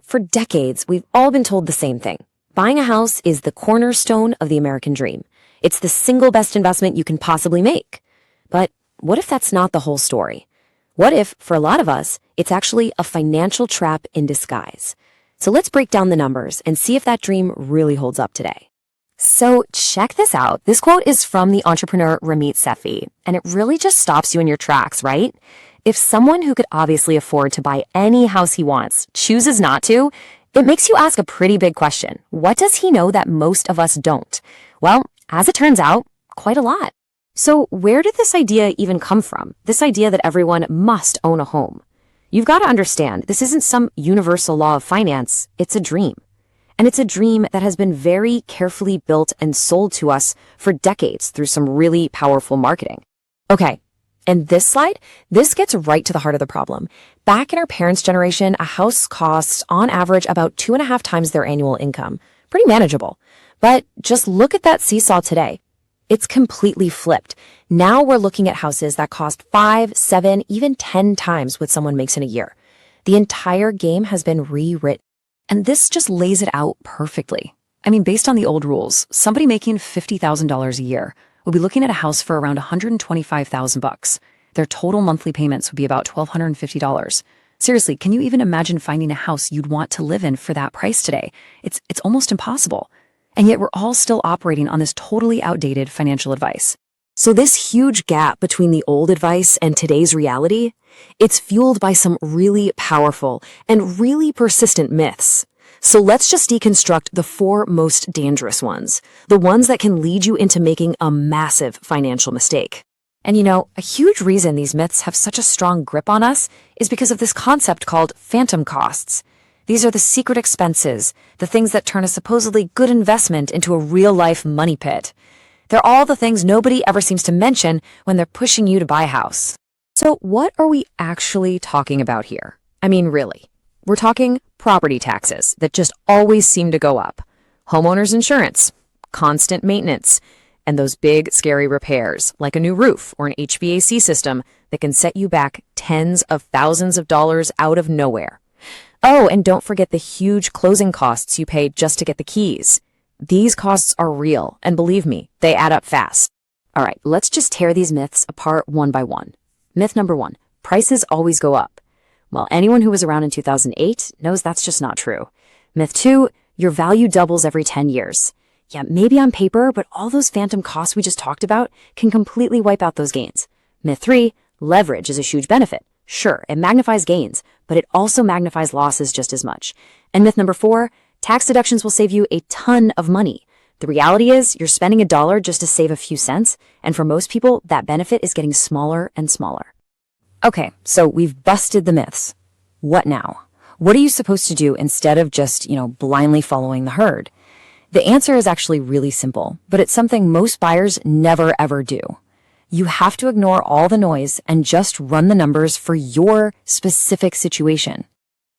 For decades, we've all been told the same thing. Buying a house is the cornerstone of the American dream. It's the single best investment you can possibly make. But what if that's not the whole story? What if, for a lot of us, it's actually a financial trap in disguise? So let's break down the numbers and see if that dream really holds up today. So check this out. This quote is from the entrepreneur Ramit Sethi, and it really just stops you in your tracks, right? If someone who could obviously afford to buy any house he wants chooses not to, it makes you ask a pretty big question. What does he know that most of us don't? Well, as it turns out, quite a lot. So where did this idea even come from? This idea that everyone must own a home. You've got to understand, this isn't some universal law of finance, it's a dream. And it's a dream that has been very carefully built and sold to us for decades through some really powerful marketing. Okay, and this slide, this gets right to the heart of the problem. Back in our parents' generation, a house costs, on average, about 2.5 times their annual income. Pretty manageable. But just look at that seesaw today. It's completely flipped. Now we're looking at houses that cost 5, 7, even 10 times what someone makes in a year. The entire game has been rewritten. And this just lays it out perfectly. I mean, based on the old rules, somebody making $50,000 a year would be looking at a house for around $125,000. Their total monthly payments would be about $1,250. Seriously, can you even imagine finding a house you'd want to live in for that price today? It's almost impossible. And yet we're all still operating on this totally outdated financial advice. So this huge gap between the old advice and today's reality, it's fueled by some really powerful and really persistent myths. So let's just deconstruct the 4 most dangerous ones, the ones that can lead you into making a massive financial mistake. And a huge reason these myths have such a strong grip on us is because of this concept called phantom costs. These are the secret expenses, the things that turn a supposedly good investment into a real-life money pit. They're all the things nobody ever seems to mention when they're pushing you to buy a house. So what are we actually talking about here? I mean, really. We're talking property taxes that just always seem to go up, homeowners insurance, constant maintenance, and those big, scary repairs like a new roof or an HVAC system that can set you back tens of thousands of dollars out of nowhere. Oh, and don't forget the huge closing costs you pay just to get the keys. These costs are real, and believe me, they add up fast. All right, let's just tear these myths apart one by one. Myth number 1, prices always go up. Well, anyone who was around in 2008 knows that's just not true. Myth 2, your value doubles every 10 years. Yeah, maybe on paper, but all those phantom costs we just talked about can completely wipe out those gains. Myth 3, leverage is a huge benefit. Sure, it magnifies gains, but it also magnifies losses just as much. And myth number 4, tax deductions will save you a ton of money. The reality is you're spending $1 just to save a few cents, and for most people, that benefit is getting smaller and smaller. Okay, so we've busted the myths. What now? What are you supposed to do instead of just, blindly following the herd? The answer is actually really simple, but it's something most buyers never ever do. You have to ignore all the noise and just run the numbers for your specific situation.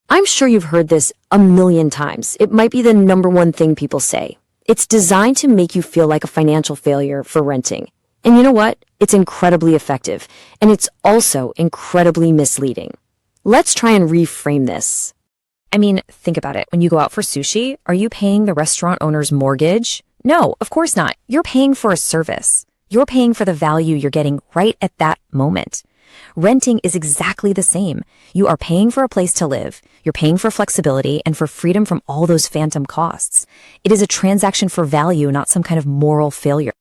I'm sure you've heard this a million times. It might be the number 1 thing people say. It's designed to make you feel like a financial failure for renting. And you know what? It's incredibly effective, and it's also incredibly misleading. Let's try and reframe this. I mean, think about it. When you go out for sushi, are you paying the restaurant owner's mortgage? No, of course not. You're paying for a service. You're paying for the value you're getting right at that moment. Renting is exactly the same. You are paying for a place to live. You're paying for flexibility and for freedom from all those phantom costs. It is a transaction for value, not some kind of moral failure.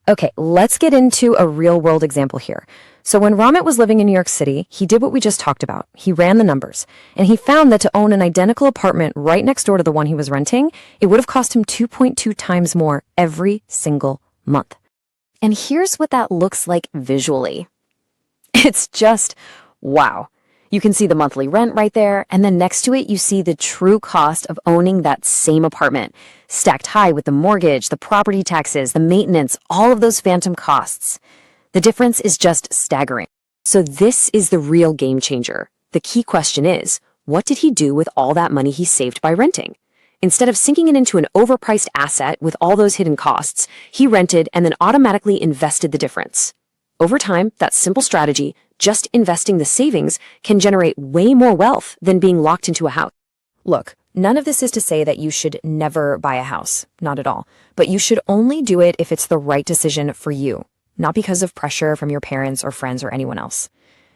Okay, let's get into a real-world example here. So when Ramit was living in New York City, he did what we just talked about. He ran the numbers, and he found that to own an identical apartment right next door to the one he was renting, it would have cost him 2.2 times more every single month. And here's what that looks like visually. It's just, wow. You can see the monthly rent right there, and then next to it, you see the true cost of owning that same apartment, stacked high with the mortgage, the property taxes, the maintenance, all of those phantom costs. The difference is just staggering. So this is the real game changer. The key question is, what did he do with all that money he saved by renting? Instead of sinking it into an overpriced asset with all those hidden costs, he rented and then automatically invested the difference. Over time, that simple strategy, just investing the savings, can generate way more wealth than being locked into a house. Look, none of this is to say that you should never buy a house, not at all. But you should only do it if it's the right decision for you, not because of pressure from your parents or friends or anyone else.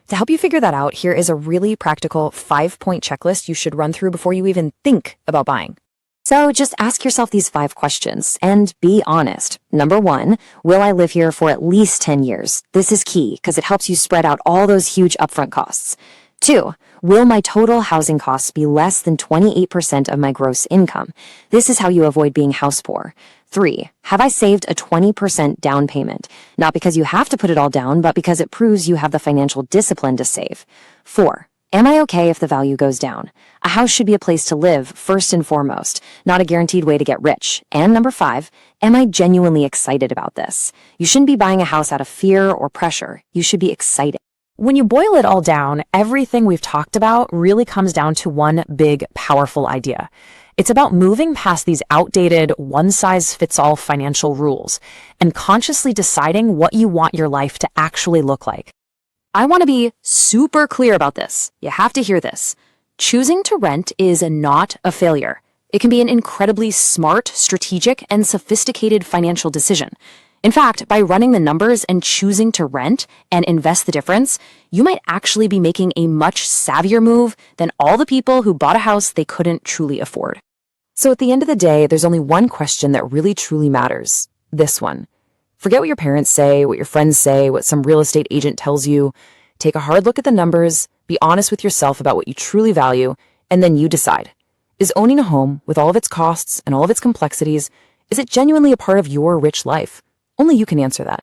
To help you figure that out, here is a really practical 5-point checklist you should run through before you even think about buying. So just ask yourself these 5 questions and be honest. Number 1, will I live here for at least 10 years? This is key because it helps you spread out all those huge upfront costs. 2, will my total housing costs be less than 28% of my gross income? This is how you avoid being house poor. 3, have I saved a 20% down payment? Not because you have to put it all down, but because it proves you have the financial discipline to save. 4, am I okay if the value goes down? A house should be a place to live, first and foremost, not a guaranteed way to get rich. And number 5, am I genuinely excited about this? You shouldn't be buying a house out of fear or pressure. You should be excited. When you boil it all down, everything we've talked about really comes down to one big, powerful idea. It's about moving past these outdated, one-size-fits-all financial rules and consciously deciding what you want your life to actually look like. I want to be super clear about this. You have to hear this. Choosing to rent is not a failure. It can be an incredibly smart, strategic, and sophisticated financial decision. In fact, by running the numbers and choosing to rent and invest the difference, you might actually be making a much savvier move than all the people who bought a house they couldn't truly afford. So at the end of the day, there's only one question that really truly matters. This one. Forget what your parents say, what your friends say, what some real estate agent tells you. Take a hard look at the numbers, be honest with yourself about what you truly value, and then you decide. Is owning a home, with all of its costs and all of its complexities, is it genuinely a part of your rich life? Only you can answer that.